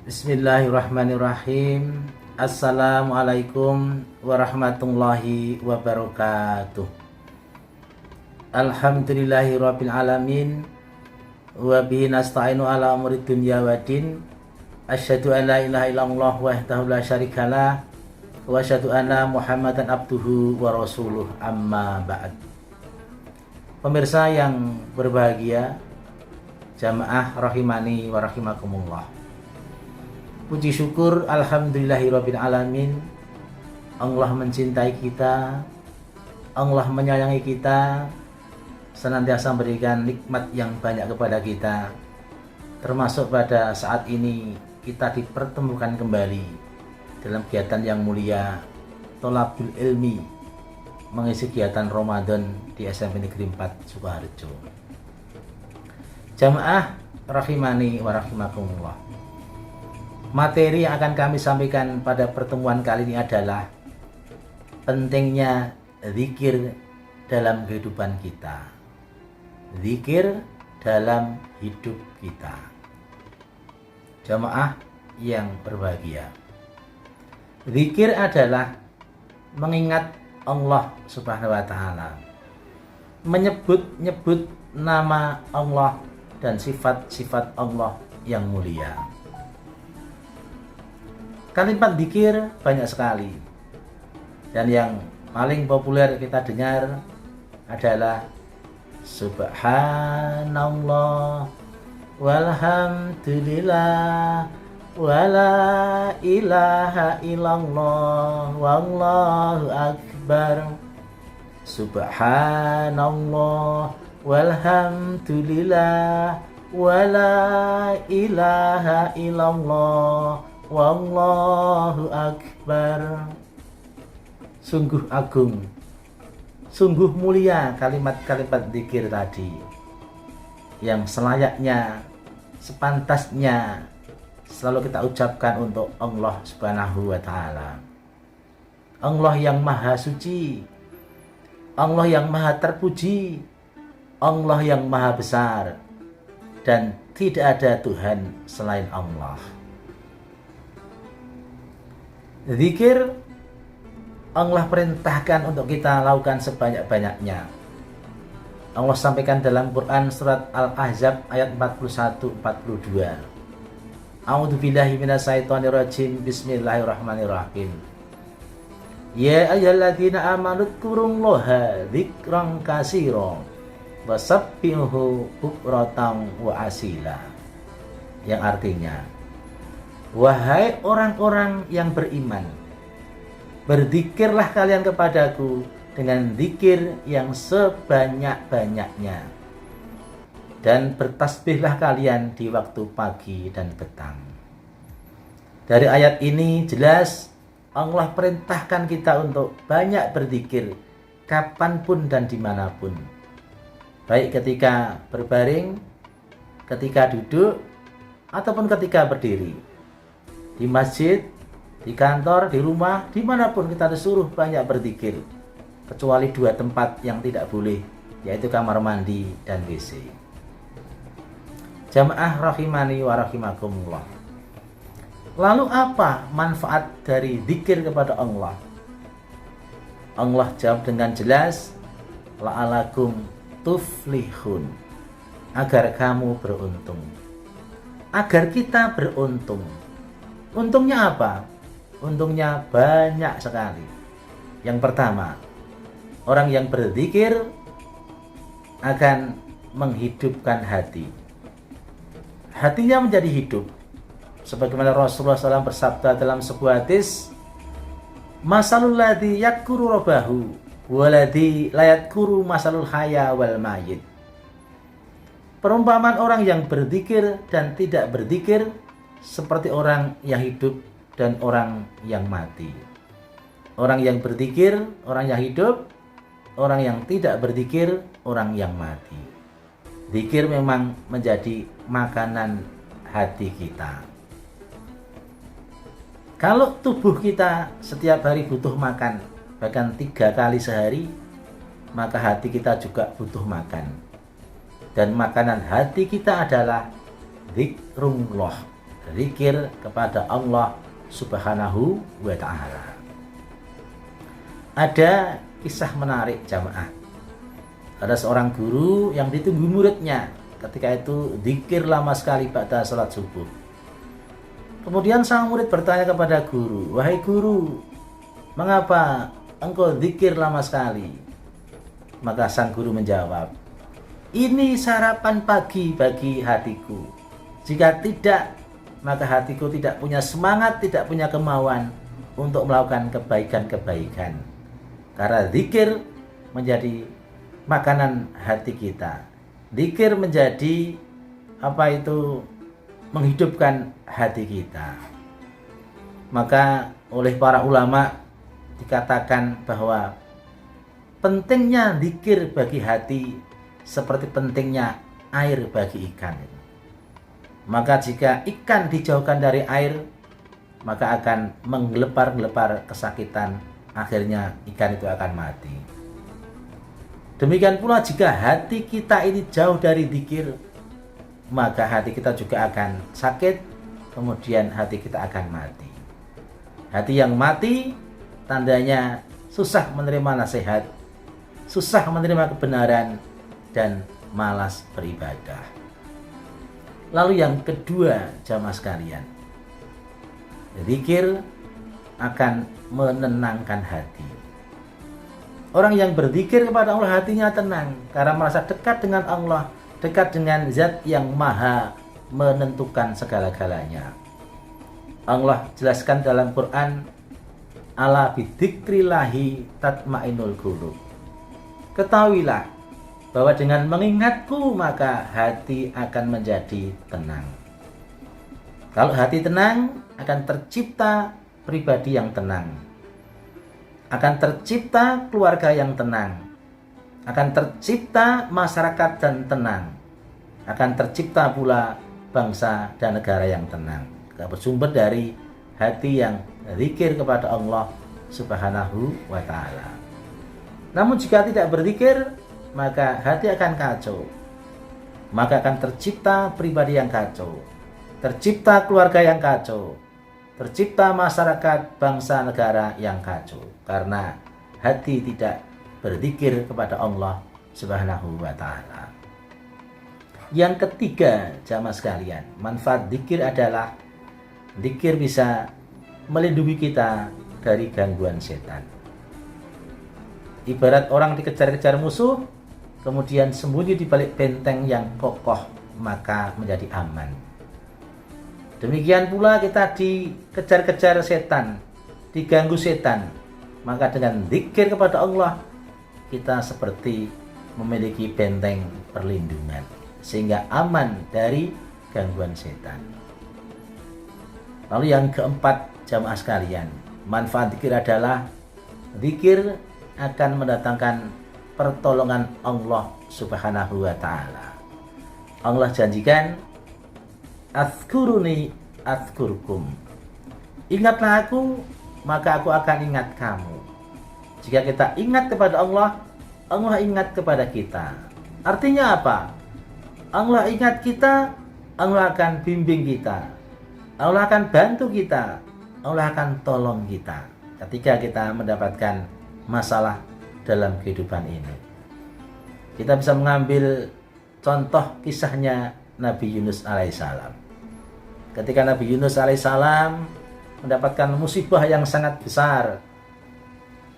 Bismillahirrahmanirrahim. Assalamualaikum warahmatullahi wabarakatuh. Alhamdulillahirabbil alamin wa bihi nasta'inu ala umuri dunya waddin. Asyhadu an la ilaha illallah wahdahu la syarikalah wa asyhadu anna Muhammadan abduhu wa rasuluh, amma ba'd. Pemirsa yang berbahagia, jamaah rahimani wa rahimakumullah. Puji syukur alhamdulillahirabbil alamin. Allah mencintai kita, Allah menyayangi kita, senantiasa memberikan nikmat yang banyak kepada kita. Termasuk pada saat ini kita dipertemukan kembali dalam kegiatan yang mulia Tholabul Ilmi, mengisi kegiatan Ramadan di SMP Negeri 4 Sukoharjo. Jamaah rahimani wa rahimakumullah. Materi yang akan kami sampaikan pada pertemuan kali ini adalah pentingnya zikir dalam kehidupan kita. Zikir dalam hidup kita. Jamaah yang berbahagia. Zikir adalah mengingat Allah Subhanahu wa taala. Menyebut-nyebut nama Allah dan sifat-sifat Allah yang mulia. Kalimat zikir banyak sekali, dan yang paling populer kita dengar adalah Subhanallah walhamdulillah wala ilaha illallah wallahu akbar. Subhanallah walhamdulillah wala ilaha illallah wallahu akbar. Sungguh agung, sungguh mulia kalimat-kalimat zikir tadi, yang selayaknya, sepantasnya selalu kita ucapkan untuk Allah Subhanahu wa taala. Allah yang maha suci, Allah yang maha terpuji, Allah yang maha besar, dan tidak ada Tuhan selain Allah. Zikir Allah perintahkan untuk kita lakukan sebanyak-banyaknya. Allah sampaikan dalam Quran surat Al-Ahzab ayat 41-42. A'udzubillahi minasyaitonirrajim. Bismillahirrahmanirrahim. Ya ayyuhalladzina amanu dzkurullaha dzikran katsiran wasabbihuhu bukratan wa asila. Yang artinya, wahai orang-orang yang beriman, berzikirlah kalian kepadaku dengan zikir yang sebanyak-banyaknya, dan bertasbihlah kalian di waktu pagi dan petang. Dari ayat ini jelas Allah perintahkan kita untuk banyak berzikir kapanpun dan dimanapun, baik ketika berbaring, ketika duduk, ataupun ketika berdiri. Di masjid, di kantor, di rumah, dimanapun kita disuruh banyak berzikir, kecuali dua tempat yang tidak boleh, yaitu kamar mandi dan WC. Jamaah rahimani wa rahimakumullah. Lalu apa manfaat dari zikir kepada Allah? Allah jawab dengan jelas, la'alakum tuflihun, agar kamu beruntung, agar kita beruntung. Untungnya apa? Untungnya banyak sekali. Yang pertama, orang yang berzikir akan menghidupkan hati. Hatinya menjadi hidup. Sebagaimana Rasulullah SAW bersabda dalam sebuah hadis, masalul ladzi yadhkuru rabbahu waladzi la yadhkuru masalul hayya wal mayyit. Perumpamaan orang yang berzikir dan tidak berzikir seperti orang yang hidup dan orang yang mati. Orang yang berzikir, orang yang hidup; orang yang tidak berzikir, orang yang mati. Zikir memang menjadi makanan hati kita. Kalau tubuh kita setiap hari butuh makan, bahkan 3 kali sehari, maka hati kita juga butuh makan. Dan makanan hati kita adalah zikrullah, zikir kepada Allah Subhanahu wa ta'ala. Ada kisah menarik jamaah. Ada seorang guru yang ditunggu muridnya. Ketika itu zikir lama sekali ba'da salat subuh. Kemudian sang murid bertanya kepada guru, "Wahai guru, mengapa engkau zikir lama sekali?" Maka sang guru menjawab, "Ini sarapan pagi bagi hatiku. Jika tidak, maka hatiku tidak punya semangat, tidak punya kemauan untuk melakukan kebaikan-kebaikan. Karena zikir menjadi makanan hati kita. Zikir menjadi menghidupkan hati kita." Maka oleh para ulama dikatakan bahwa pentingnya zikir bagi hati seperti pentingnya air bagi ikan. Maka jika ikan dijauhkan dari air, maka akan menggelepar-gelepar kesakitan, akhirnya ikan itu akan mati. Demikian pula jika hati kita ini jauh dari zikir, maka hati kita juga akan sakit, kemudian hati kita akan mati. Hati yang mati tandanya susah menerima nasihat, susah menerima kebenaran, dan malas beribadah. Lalu yang kedua jamaah sekalian, zikir akan menenangkan hati. Orang yang berzikir kepada Allah hatinya tenang karena merasa dekat dengan Allah, dekat dengan zat yang maha menentukan segala-galanya. Allah jelaskan dalam Quran, "Ala bidzikrillahi tatmainul qulub." Ketahuilah bahwa dengan mengingatku maka hati akan menjadi tenang. Kalau hati tenang, akan tercipta pribadi yang tenang, akan tercipta keluarga yang tenang, akan tercipta masyarakat dan tenang, akan tercipta pula bangsa dan negara yang tenang. Bersumber dari hati yang zikir kepada Allah Subhanahu wa ta'ala. Namun jika tidak berzikir, maka hati akan kacau, maka akan tercipta pribadi yang kacau, tercipta keluarga yang kacau, tercipta masyarakat, bangsa, negara yang kacau, karena hati tidak berzikir kepada Allah Subhanahu wa ta'ala. Yang ketiga jamaah sekalian, manfaat zikir adalah zikir bisa melindungi kita dari gangguan setan. Ibarat orang dikejar-kejar musuh, kemudian sembunyi di balik benteng yang kokoh, maka menjadi aman. Demikian pula kita dikejar-kejar setan, diganggu setan, maka dengan zikir kepada Allah, kita seperti memiliki benteng perlindungan, sehingga aman dari gangguan setan. Lalu yang keempat jamaah sekalian, manfaat zikir adalah zikir akan mendatangkan pertolongan Allah Subhanahu wa ta'ala. Allah janjikan, "Adzkuruni adzkurkum." Ingatlah aku, maka aku akan ingat kamu. Jika kita ingat kepada Allah, Allah ingat kepada kita. Artinya apa? Allah ingat kita, Allah akan bimbing kita, Allah akan bantu kita, Allah akan tolong kita ketika kita mendapatkan masalah dalam kehidupan ini. Kita bisa mengambil contoh kisahnya Nabi Yunus alaihissalam. Ketika Nabi Yunus alaihissalam mendapatkan musibah yang sangat besar,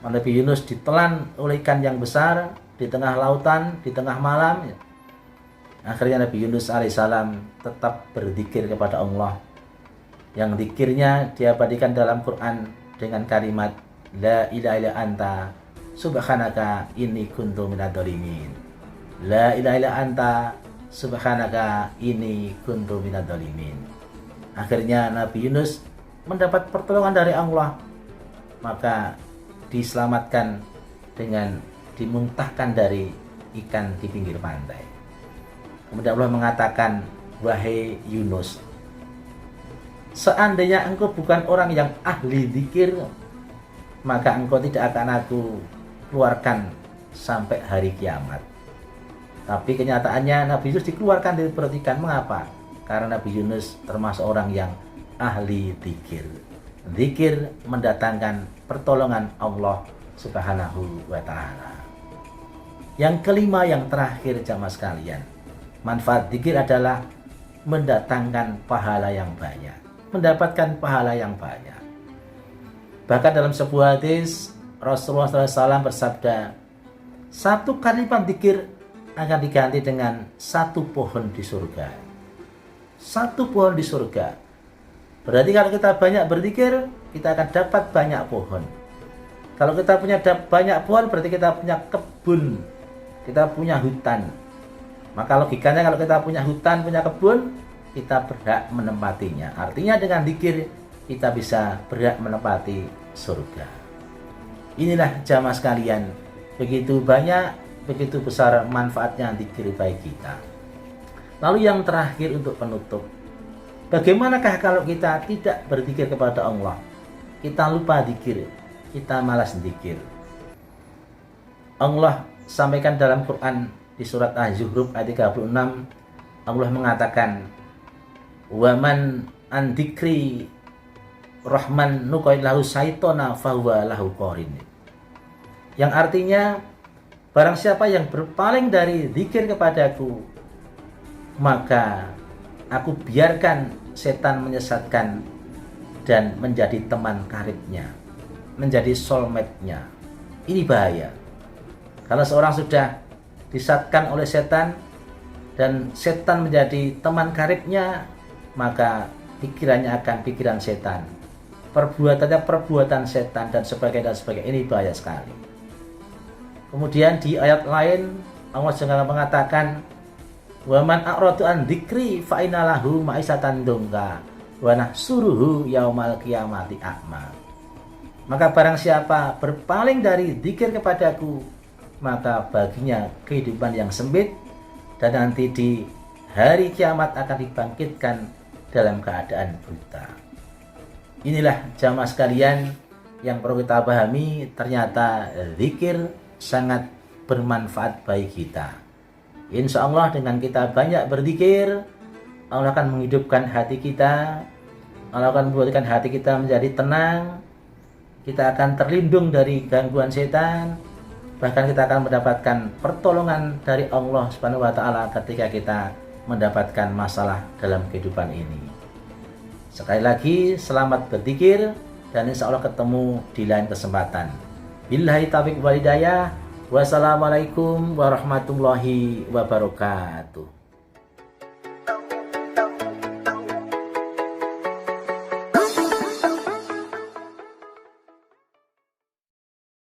Nabi Yunus ditelan oleh ikan yang besar di tengah lautan, di tengah malam. Akhirnya Nabi Yunus alaihissalam tetap berzikir kepada Allah, yang zikirnya diabadikan dalam Quran dengan kalimat La ilaha illa anta subhanaka inni kuntu minadz dzalimin. La ilaha illa anta subhanaka inni kuntu minadz dzalimin. Akhirnya Nabi Yunus mendapat pertolongan dari Allah, maka diselamatkan dengan dimuntahkan dari ikan di pinggir pantai. Kemudian Allah mengatakan, "Wahai Yunus, seandainya engkau bukan orang yang ahli zikir, maka engkau tidak akan aku keluarkan sampai hari kiamat." Tapi kenyataannya Nabi Yunus dikeluarkan dari perut ikan. Mengapa? karena Nabi Yunus termasuk orang yang ahli zikir. Zikir mendatangkan pertolongan Allah Subhanahu wa ta'ala. Yang kelima, yang terakhir jamaah sekalian, manfaat zikir adalah mendatangkan pahala yang banyak, mendapatkan pahala yang banyak. Bahkan dalam sebuah hadis Rasulullah SAW bersabda, satu kalimat zikir akan diganti dengan satu pohon di surga. Satu pohon di surga. Berarti kalau kita banyak berzikir, kita akan dapat banyak pohon. Kalau kita punya banyak pohon, berarti kita punya kebun, kita punya hutan. Maka logikanya kalau kita punya hutan, punya kebun, kita berhak menempatinya. Artinya dengan zikir kita bisa berhak menempati surga. Inilah jamaah sekalian, begitu banyak, begitu besar manfaatnya zikir bagi kita. Lalu yang terakhir untuk penutup, bagaimanakah kalau kita tidak berzikir kepada Allah? Kita lupa zikir, kita malas zikir. Allah sampaikan dalam Quran di surat Az-Zukhruf ayat 36, Allah mengatakan, "Wa man an dzikri rahman nuqaid lahu syaitona fahuwa lahu qarin." Yang artinya, barang siapa yang berpaling dari zikir kepadaku, maka aku biarkan setan menyesatkan dan menjadi teman karibnya, menjadi soulmate-nya. Ini bahaya. Kalau seorang sudah disesatkan oleh setan dan setan menjadi teman karibnya, maka pikirannya akan pikiran setan, perbuatannya perbuatan setan, dan sebagainya. Ini bahaya sekali. Kemudian di ayat lain Allah juga mengatakan, wa man a'radu an dzikri fa inna lahu ma'isatan dongka wa nahsuruhu yaumal qiyamati a'ma. Maka barang siapa berpaling dari zikir kepadaku, maka baginya kehidupan yang sempit, dan nanti di hari kiamat akan dibangkitkan dalam keadaan buta. Inilah jamaah sekalian yang perlu kita pahami, ternyata zikir sangat bermanfaat bagi kita. Insya Allah dengan kita banyak berzikir, Allah akan menghidupkan hati kita, Allah akan membuatkan hati kita menjadi tenang, kita akan terlindung dari gangguan setan, bahkan kita akan mendapatkan pertolongan dari Allah Subhanahu wa ta'ala ketika kita mendapatkan masalah dalam kehidupan ini. Sekali lagi, selamat berzikir, dan insya Allah ketemu di lain kesempatan. Billahi taufiq wal hidayah. Wassalamualaikum warahmatullahi wabarakatuh.